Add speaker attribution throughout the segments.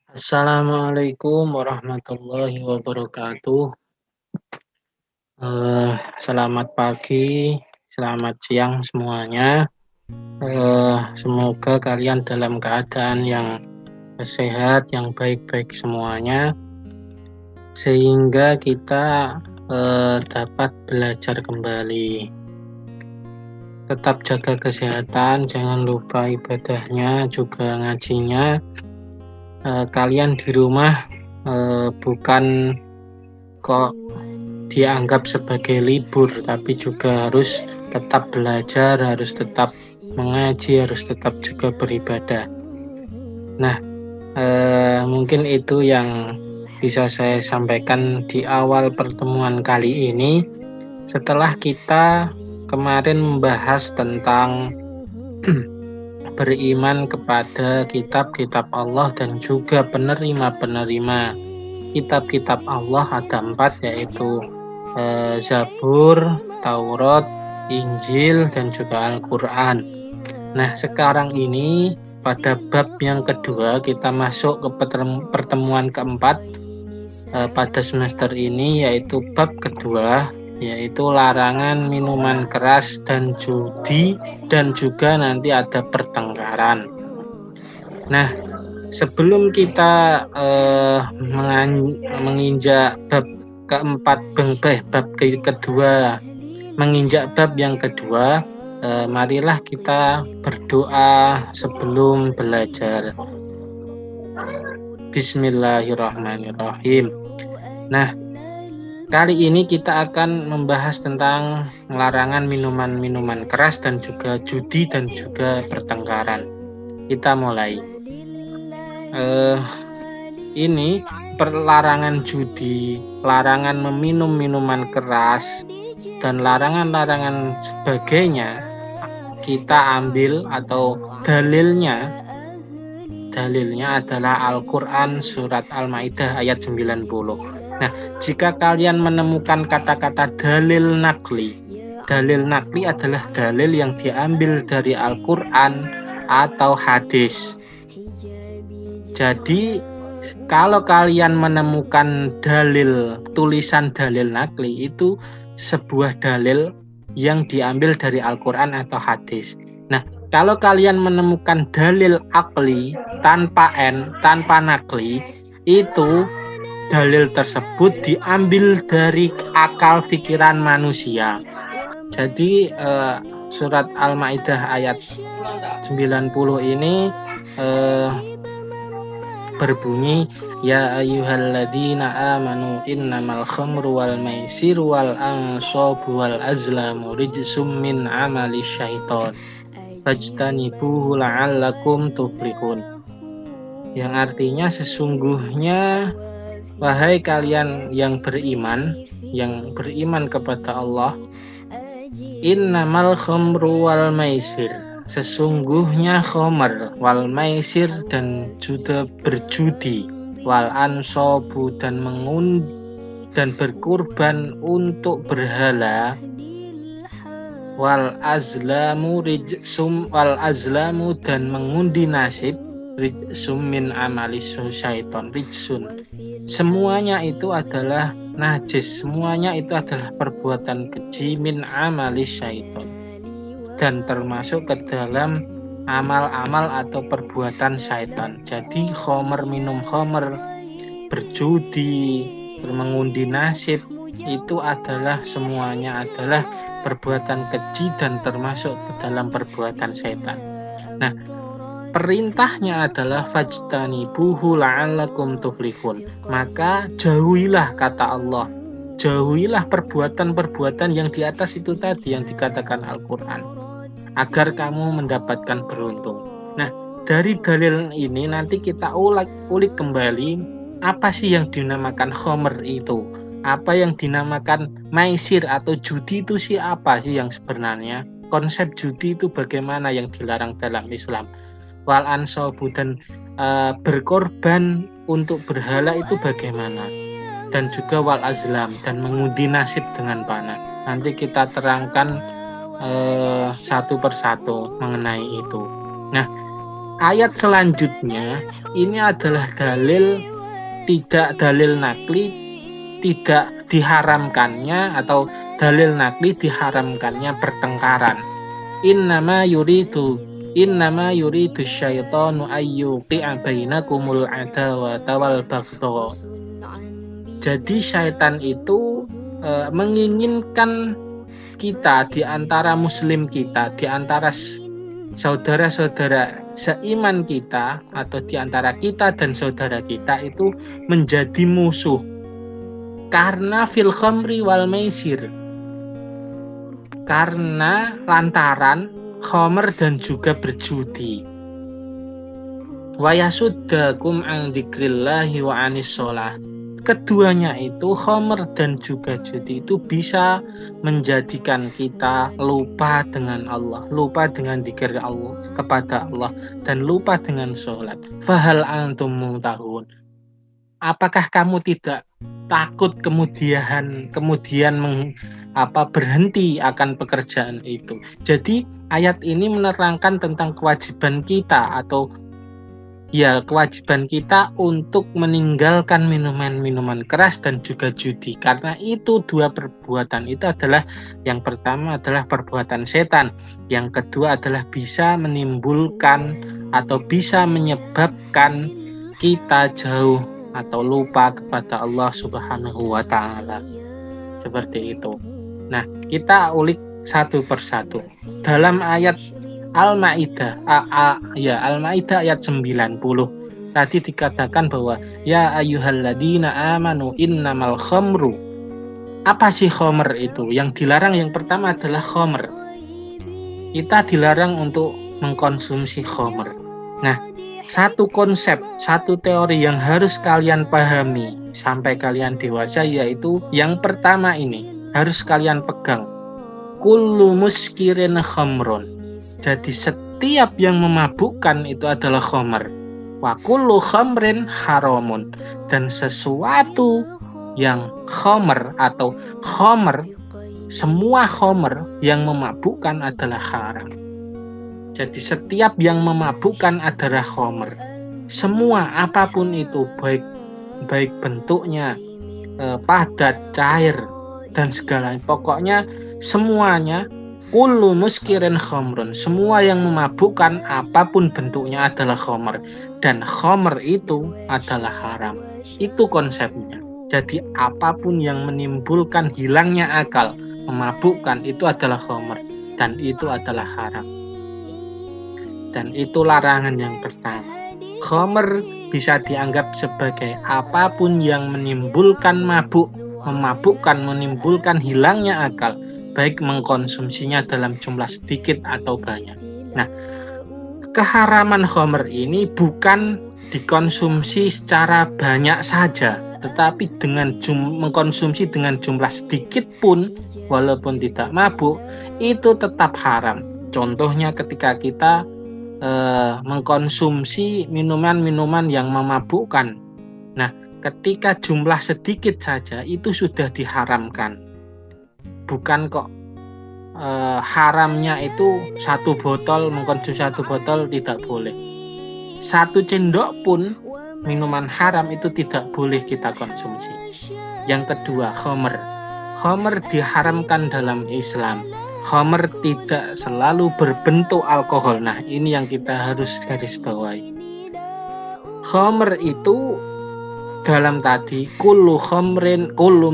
Speaker 1: Assalamualaikum warahmatullahi wabarakatuh. Selamat pagi, selamat siang semuanya. Semoga kalian dalam keadaan yang sehat, yang baik-baik semuanya, sehingga kita dapat belajar kembali. Tetap jaga kesehatan, jangan lupa ibadahnya, juga ngajinya. Kalian di rumah bukan kok dianggap sebagai libur, tapi juga harus tetap belajar, harus tetap mengaji, harus tetap juga beribadah. Nah, mungkin itu yang bisa saya sampaikan di awal pertemuan kali ini. Setelah kita kemarin membahas tentang beriman kepada kitab-kitab Allah dan juga penerima-penerima kitab-kitab Allah, ada 4, yaitu Zabur, Taurat, Injil, dan juga Al-Quran. Nah, sekarang ini pada bab yang kedua kita masuk ke pertemuan keempat pada semester ini, yaitu bab kedua, yaitu larangan minuman keras dan judi, dan juga nanti ada pertengkaran. Nah, sebelum kita menginjak bab keempat, bab kedua, menginjak bab yang kedua, marilah kita berdoa sebelum belajar. Bismillahirrahmanirrahim. Nah, kali ini kita akan membahas tentang larangan minuman-minuman keras dan juga judi dan juga pertengkaran. Kita mulai. Ini perlarangan judi, larangan meminum minuman keras, dan larangan-larangan sebagainya kita ambil atau dalilnya adalah Al-Quran surat Al-Maidah ayat 90. Nah, jika kalian menemukan kata-kata dalil nakli adalah dalil yang diambil dari Al-Quran atau hadis. Jadi kalau kalian menemukan tulisan dalil nakli, itu sebuah dalil yang diambil dari Al-Quran atau hadis. Nah, kalau kalian menemukan dalil akli tanpa nakli, itu dalil tersebut diambil dari akal pikiran manusia. Jadi surat Al-Maidah ayat 90 ini berbunyi, ya ayyuhalladzina amanu innamal khamru wal maisir wal ansabu wal azlamu rijsum min amali syaiton fajtanibuhu la'allakum tuflihun. Yang artinya, sesungguhnya wahai kalian yang beriman kepada Allah, innamal khamru wal maisir, sesungguhnya khamar, wal maisir dan juga berjudi, wal ansobu dan berkurban untuk berhala, wal azlamu dan mengundi nasib, rijsum min amali syaiton, rijsun, semuanya itu adalah najis, semuanya itu adalah perbuatan keji, min amali syaiton, dan termasuk ke dalam amal-amal atau perbuatan syaitan. Jadi minum khamr, berjudi, mengundi nasib, itu adalah semuanya adalah perbuatan keji dan termasuk ke dalam perbuatan syaitan. Nah, perintahnya adalah fajtanibuhu la'allakum tuflihun, maka jauhilah, kata Allah, jauhilah perbuatan-perbuatan yang di atas itu tadi yang dikatakan Al-Quran, agar kamu mendapatkan beruntung. Nah, dari dalil ini nanti kita ulik kembali, apa sih yang dinamakan khamr itu, apa yang dinamakan maisir atau judi itu sih, apa sih yang sebenarnya, konsep judi itu bagaimana yang dilarang dalam Islam, wal ansobu dan berkorban untuk berhala itu bagaimana, dan juga wal azlam dan mengundi nasib dengan panah. Nanti kita terangkan satu persatu mengenai itu. Nah, ayat selanjutnya ini adalah dalil nakli tidak diharamkannya, atau dalil nakli diharamkannya pertengkaran. Innama yuridu syaitanu ayyuqi'a bainakumul adawata wal baghdha. Jadi syaitan itu menginginkan kita di antara muslim kita, di antara saudara-saudara seiman kita, atau di antara kita dan saudara kita itu menjadi musuh karena fil khamri wal maisir, karena lantaran khamr dan juga berjudi. Wa yasuddakum an dzikrillahi wa anis shalah. Keduanya itu, khamr dan juga judi, itu bisa menjadikan kita lupa dengan Allah, lupa dengan dzikir Allah kepada Allah, dan lupa dengan sholat. Fahal antum muntahun. Apakah kamu tidak takut kemudian berhenti akan pekerjaan itu? Jadi ayat ini menerangkan tentang kewajiban kita, atau kewajiban kita untuk meninggalkan minuman-minuman keras dan juga judi, karena itu dua perbuatan itu adalah, yang pertama adalah perbuatan setan, yang kedua adalah bisa menimbulkan atau bisa menyebabkan kita jauh atau lupa kepada Allah Subhanahu wa Ta'ala. Seperti itu. Nah, kita ulik satu persatu. Dalam ayat Al-Maidah, Al-Maidah ayat 90 tadi dikatakan bahwa ya ayyuhalladzina amanu innamal khamru. Apa sih khamr itu? Yang dilarang yang pertama adalah khamr. Kita dilarang untuk mengkonsumsi khamr. Nah, satu konsep, satu teori yang harus kalian pahami sampai kalian dewasa, yaitu yang pertama ini harus kalian pegang. Kullu muskirin khamrun. Jadi setiap yang memabukkan itu adalah khamr. Wa kullu khamrin haramun. Dan sesuatu yang khamr atau khamr, semua khamr yang memabukkan adalah haram. Jadi setiap yang memabukkan adalah khamr. Semua apapun itu, baik bentuknya, padat, cair, dan segala, pokoknya semuanya, kullu muskirin khamrun, semua yang memabukkan apapun bentuknya adalah khamr, dan khamr itu adalah haram. Itu konsepnya. Jadi apapun yang menimbulkan hilangnya akal, memabukkan, itu adalah khamr, dan itu adalah haram. Dan itu larangan yang pertama. Khamr bisa dianggap sebagai apapun yang menimbulkan mabuk, memabukkan, menimbulkan hilangnya akal, baik mengkonsumsinya dalam jumlah sedikit atau banyak. Nah, keharaman khamr ini bukan dikonsumsi secara banyak saja, tetapi dengan mengkonsumsi dengan jumlah sedikit pun, walaupun tidak mabuk, itu tetap haram. Contohnya ketika kita mengkonsumsi minuman-minuman yang memabukkan. Nah, ketika jumlah sedikit saja itu sudah diharamkan. Bukan kok haramnya itu satu botol, mengkonsumsi satu botol tidak boleh. Satu sendok pun minuman haram itu tidak boleh kita konsumsi. Yang kedua, khamr. Khamr diharamkan dalam Islam. Khamr tidak selalu berbentuk alkohol. Nah, ini yang kita harus garis bawahi. Khamr itu dalam tadi kullu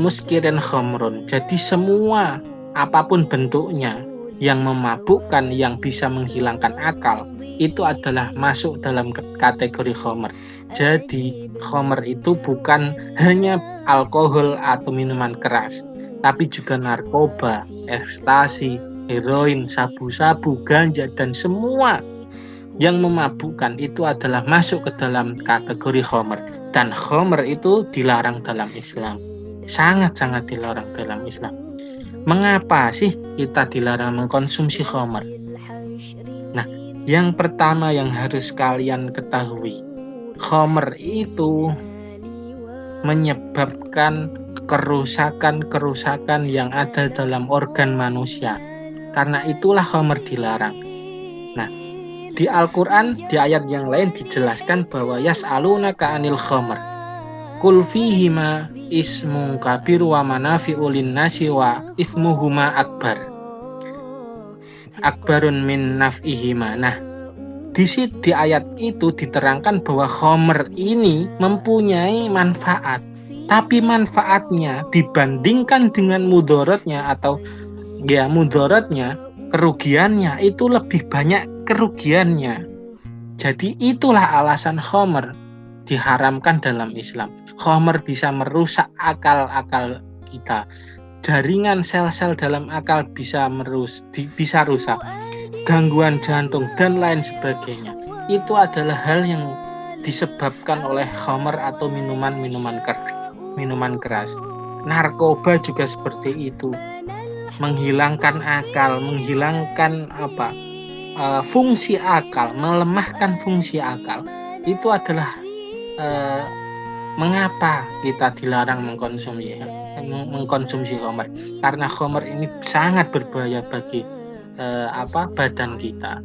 Speaker 1: muskirin khamrun. Jadi semua apapun bentuknya yang memabukkan, yang bisa menghilangkan akal, itu adalah masuk dalam kategori khamr. Jadi khamr itu bukan hanya alkohol atau minuman keras, tapi juga narkoba, ekstasi, heroin, sabu-sabu, ganja, dan semua yang memabukkan itu adalah masuk ke dalam kategori khamr. Dan khamr itu dilarang dalam Islam. Sangat-sangat dilarang dalam Islam. Mengapa sih kita dilarang mengkonsumsi khamr? Nah, yang pertama yang harus kalian ketahui, khamr itu menyebabkan kerusakan yang ada dalam organ manusia. Karena itulah khamr dilarang. Nah, Di Al-Quran, di ayat yang lain dijelaskan bahwa yas'alunaka 'anil khamr. Qul fihima ismun kabir wa manafi'u lin-nasi wa ismuhuma akbar. Akbarun min naf'ihima. Nah, di ayat itu diterangkan bahwa khamr ini mempunyai manfaat. Tapi manfaatnya dibandingkan dengan mudaratnya atau mudaratnya, kerugiannya itu lebih banyak kerugiannya. Jadi itulah alasan khamr diharamkan dalam Islam. Khamr bisa merusak akal-akal kita. Jaringan sel-sel dalam akal bisa rusak. Gangguan jantung dan lain sebagainya. Itu adalah hal yang disebabkan oleh khamr atau minuman keras. Narkoba juga seperti itu. Menghilangkan akal, menghilangkan fungsi akal, melemahkan fungsi akal. Itu adalah mengapa kita dilarang mengkonsumsi khamr. Karena khamr ini sangat berbahaya bagi badan kita.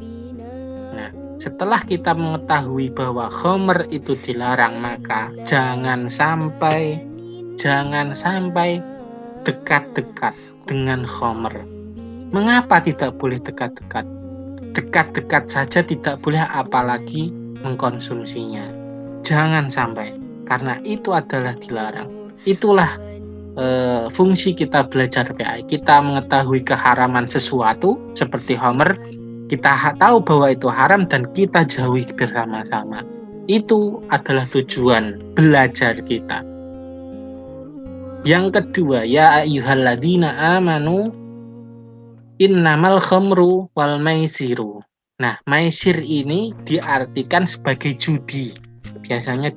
Speaker 1: Nah, setelah kita mengetahui bahwa khamr itu dilarang, maka jangan sampai dekat-dekat dengan khamr. Mengapa tidak boleh dekat-dekat? Dekat-dekat saja tidak boleh, apalagi mengkonsumsinya. Jangan sampai, karena itu adalah dilarang. Itulah fungsi kita belajar PAI. Kita mengetahui keharaman sesuatu seperti khamr, kita tahu bahwa itu haram dan kita jauhi bersama-sama. Itu adalah tujuan belajar kita. Yang kedua, ya ayyuhalladzina amanu innamal khamru wal maisiru. Nah, maisir ini diartikan sebagai judi. Biasanya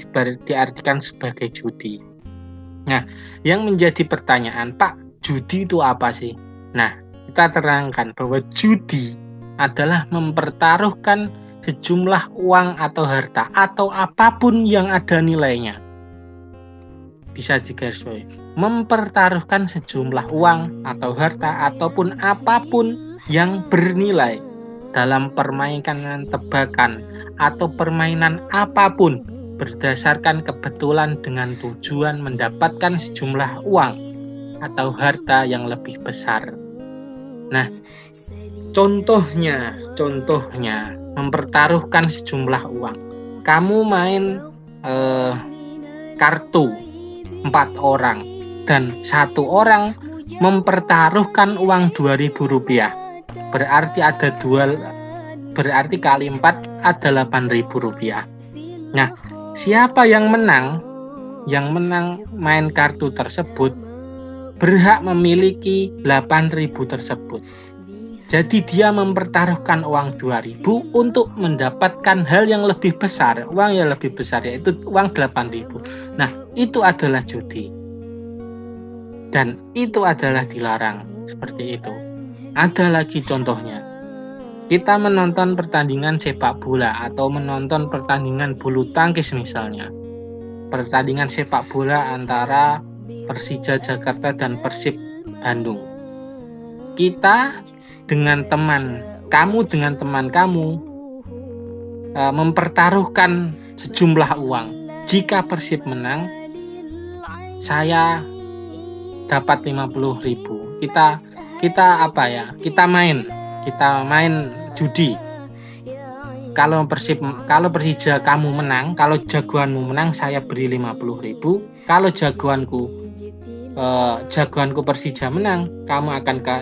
Speaker 1: diartikan sebagai judi. Nah, yang menjadi pertanyaan, Pak, judi itu apa sih? Nah, kita terangkan bahwa judi adalah mempertaruhkan sejumlah uang atau harta atau apapun yang ada nilainya. Bisa digarisbawahi, mempertaruhkan sejumlah uang atau harta ataupun apapun yang bernilai dalam permainan tebakan atau permainan apapun berdasarkan kebetulan dengan tujuan mendapatkan sejumlah uang atau harta yang lebih besar. Nah, contohnya mempertaruhkan sejumlah uang. Kamu main kartu 4 orang dan 1 orang mempertaruhkan uang Rp2.000. Berarti kali 4 ada Rp8.000. Nah, siapa yang menang? Yang menang main kartu tersebut berhak memiliki 8.000 tersebut. Jadi dia mempertaruhkan uang 2.000 untuk mendapatkan hal yang lebih besar, uang yang lebih besar, yaitu uang 8.000. Nah, itu adalah judi. Dan itu adalah dilarang, seperti itu. Ada lagi contohnya. Kita menonton pertandingan sepak bola atau menonton pertandingan bulu tangkis misalnya. Pertandingan sepak bola antara Persija Jakarta dan Persib Bandung. Kita dengan teman kamu mempertaruhkan sejumlah uang. Jika Persib menang, saya dapat 50.000. Kita main judi. Kalau Persija kamu menang, kalau jagoanmu menang, saya beri 50.000. Kalau jagoanku Persija menang,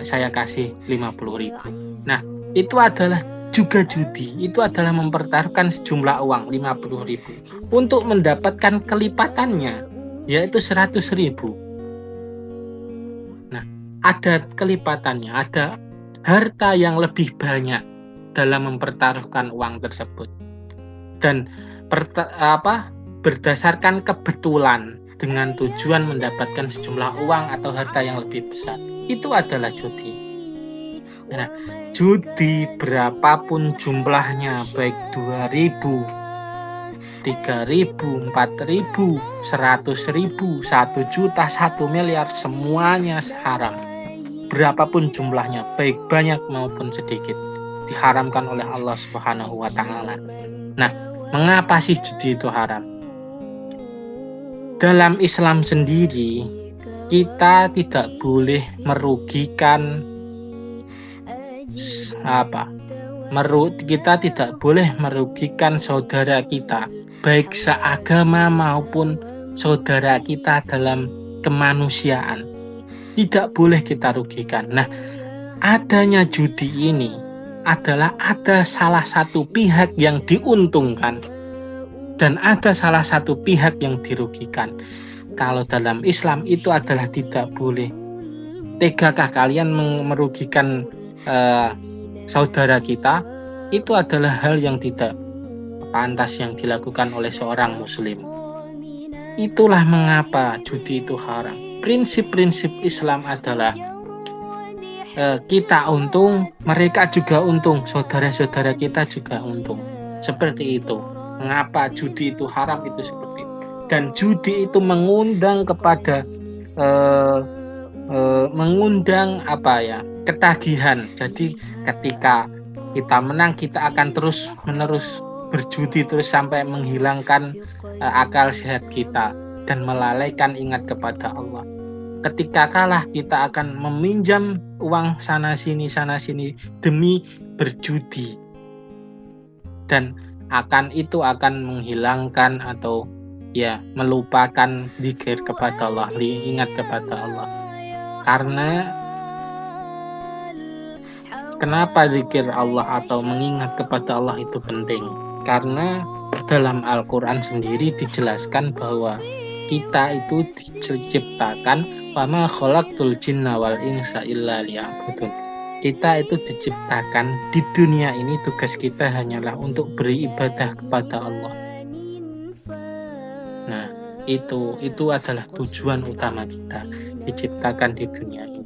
Speaker 1: saya kasih 50.000. Nah, itu adalah juga judi. Itu adalah mempertaruhkan sejumlah uang 50.000 untuk mendapatkan kelipatannya, yaitu 100.000. Nah, ada kelipatannya, ada harta yang lebih banyak dalam mempertaruhkan uang tersebut. Dan berdasarkan kebetulan dengan tujuan mendapatkan sejumlah uang atau harta yang lebih besar, itu adalah judi. Nah, judi berapapun jumlahnya, baik 2.000, 3.000, 4.000, 100.000, 1 juta, 1 miliar, semuanya haram. Berapapun jumlahnya, baik banyak maupun sedikit, diharamkan oleh Allah Subhanahu wa taala. Nah, mengapa sih judi itu haram? Dalam Islam sendiri, kita tidak boleh merugikan kita tidak boleh merugikan saudara kita, baik seagama maupun saudara kita dalam kemanusiaan. Tidak boleh kita rugikan. Nah, adanya judi ini adalah ada salah satu pihak yang diuntungkan dan ada salah satu pihak yang dirugikan. Kalau dalam Islam itu adalah tidak boleh. Tegakah kalian merugikan saudara kita? Itu adalah hal yang tidak pantas yang dilakukan oleh seorang muslim. Itulah mengapa judi itu haram. Prinsip-prinsip Islam adalah kita untung, mereka juga untung, saudara-saudara kita juga untung. Seperti itu. Mengapa judi itu haram itu seperti itu. Dan judi itu mengundang kepada ketagihan. Jadi ketika kita menang, kita akan terus-menerus berjudi terus sampai menghilangkan akal sehat kita dan melalaikan ingat kepada Allah. Ketika kalah, kita akan meminjam uang sana sini demi berjudi, dan itu akan menghilangkan atau melupakan zikir kepada Allah, ingat kepada Allah. Karena kenapa zikir Allah atau mengingat kepada Allah itu penting? Karena dalam Al-Quran sendiri dijelaskan bahwa kita itu diciptakan wama khalaqtul jinna wal insa illa liya'budun. Kita itu diciptakan di dunia ini, tugas kita hanyalah untuk beribadah kepada Allah. Nah, itu adalah tujuan utama kita diciptakan di dunia ini.